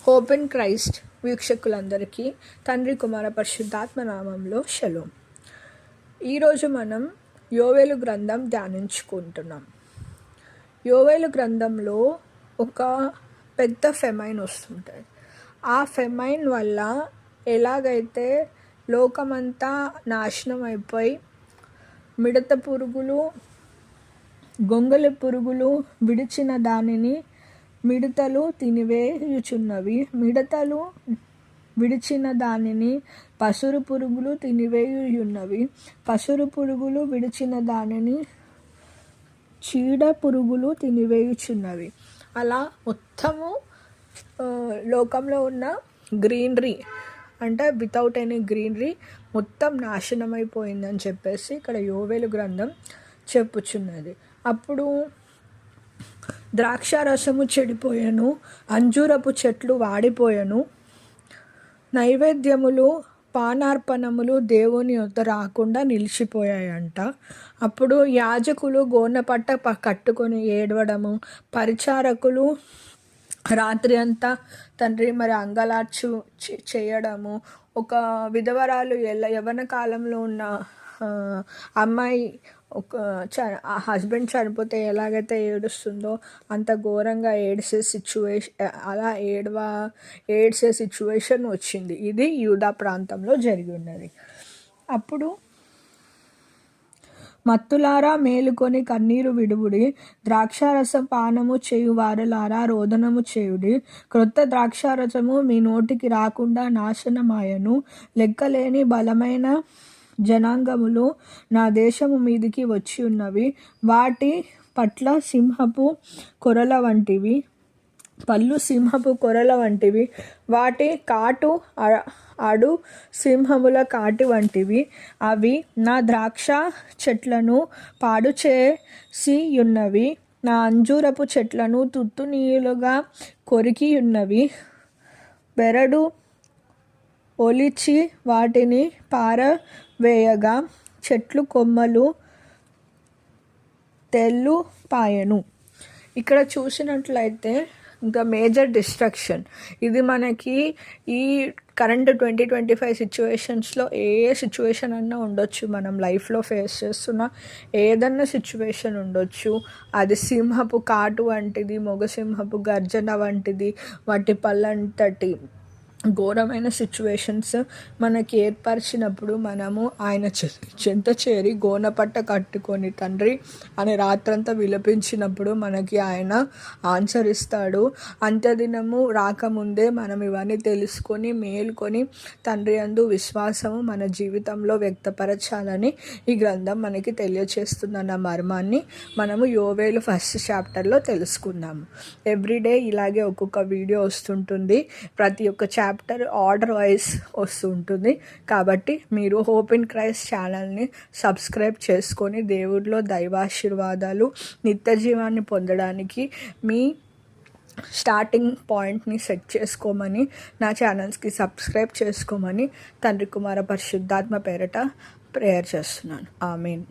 Hope in Christ వీక్షకులందరికీ తండ్రి కుమార పరిశుద్ధాత్మ నామంలో షలోం. ఈరోజు మనం యోవేలు గ్రంథం ధ్యానించుకుంటున్నాం. యోవేలు గ్రంథంలో ఒక పెద్ద ఫెమైన్ వస్తుంటుంది. ఆ ఫెమైన్ వల్ల ఎలాగైతే లోకమంతా నాశనం అయిపోయి మిడత పురుగులు, గొంగళి పురుగులు విడిచిన దానిని మిడతలు తినివేయుచున్నవి, మిడతలు విడిచిన దానిని పసురు పురుగులు తినివేయుచున్నవి, పసురు పురుగులు విడిచిన దానిని చీడ పురుగులు తినివేయుచున్నవి. అలా మొత్తము లోకంలో ఉన్న గ్రీనరీ అంటే వితౌట్ ఎనీ గ్రీనరీ మొత్తం నాశనం అయిపోయిందని చెప్పేసి ఇక్కడ యోవేలు గ్రంథం చెప్పుచున్నది. అప్పుడు ద్రాక్ష రసము చెడిపోయాను, అంజూరపు చెట్లు వాడిపోయాను, నైవేద్యములు పానార్పణములు దేవుని వద్ద రాకుండా నిలిచిపోయాయంట. అప్పుడు యాజకులు గోనెపట్ట కట్టుకొని ఏడవడము, పరిచారకులు రాత్రి అంతా తండ్రి మరి అంగలార్చు చేయడము, ఒక విధవరాలు యవ్వన కాలంలో ఉన్న అమ్మాయి హస్బెండ్ చనిపోతే ఎలాగైతే ఏడుస్తుందో అంత ఘోరంగా ఏడ్చే సిచ్యువేషన్ వచ్చింది. ఇది యూదా ప్రాంతంలో జరిగి ఉన్నది. అప్పుడు మత్తులారా మేలుకొని కన్నీరు విడువుడి, ద్రాక్షారసం పానము చేయు వారలారా రోదనము చేయుడి. క్రొత్త ద్రాక్షారసము మీ నోటికి రాకుండా నాశనమాయను. లెక్కలేని బలమైన జనాంగములు నా దేశము మీదికి వచ్చి ఉన్నవి. వాటి పట్ల సింహపు కొరల వంటివి, పళ్ళు సింహపు కొరల వంటివి, వాటి కాటు అడు సింహముల కాటి వంటివి. అవి నా ద్రాక్ష చెట్లను పాడు చేసి ఉన్నవి, నా అంజూరపు చెట్లను తుత్తునీయులుగా కొరికి ఉన్నవి. బెరడు ఒలిచి వాటిని పారవేయగా చెట్లు కొమ్మలు తెల్లు పాయను. ఇక్కడ చూసినట్లయితే ఇంకా మేజర్ డిస్ట్రక్షన్ ఇది మనకి ఈ కరెంట్ 2025 సిచ్యువేషన్స్లో ఏ సిచ్యువేషన్ అన్నా ఉండొచ్చు. మనం లైఫ్లో ఫేస్ చేస్తున్న ఏదన్నా సిచ్యువేషన్ ఉండొచ్చు. అది సింహపు కాటు వంటిది, మొగసింహపు గర్జన వంటిది, వాటి పళ్ళంతటి ఘోరమైన సిచ్యువేషన్స్ మనకి ఏర్పరిచినప్పుడు మనము ఆయన చెంత చేరి గోనపట్ట కట్టుకొని తండ్రి అని రాత్రంతా విలపించినప్పుడు మనకి ఆయన ఆన్సర్ ఇస్తాడు. అంత్యదినము రాకముందే మనం ఇవన్నీ తెలుసుకొని మేల్కొని తండ్రి యందు విశ్వాసము మన జీవితంలో వ్యక్తపరచాలని ఈ గ్రంథం మనకి తెలియచేస్తుందన్న మర్మాన్ని మనము యోవేలు 1st చాప్టర్లో తెలుసుకున్నాము. ఎవ్రీడే ఇలాగే ఒక్కొక్క వీడియో వస్తుంటుంది. ప్రతి ఒక్క చాప్టర్ ఆర్డర్ వైజ్ వస్తూ ఉంటుంది. కాబట్టి మీరు హోప్ ఇన్ క్రైస్ట్ ఛానల్ని సబ్స్క్రైబ్ చేసుకొని దేవుడిలో దైవాశీర్వాదాలు నిత్య జీవాన్ని పొందడానికి మీ స్టార్టింగ్ పాయింట్ని సెట్ చేసుకోమని, నా ఛానల్స్కి సబ్స్క్రైబ్ చేసుకోమని తండ్రి కుమార పరిశుద్ధాత్మ పేరట ప్రేయర్ చేస్తున్నాను. ఆమేన్.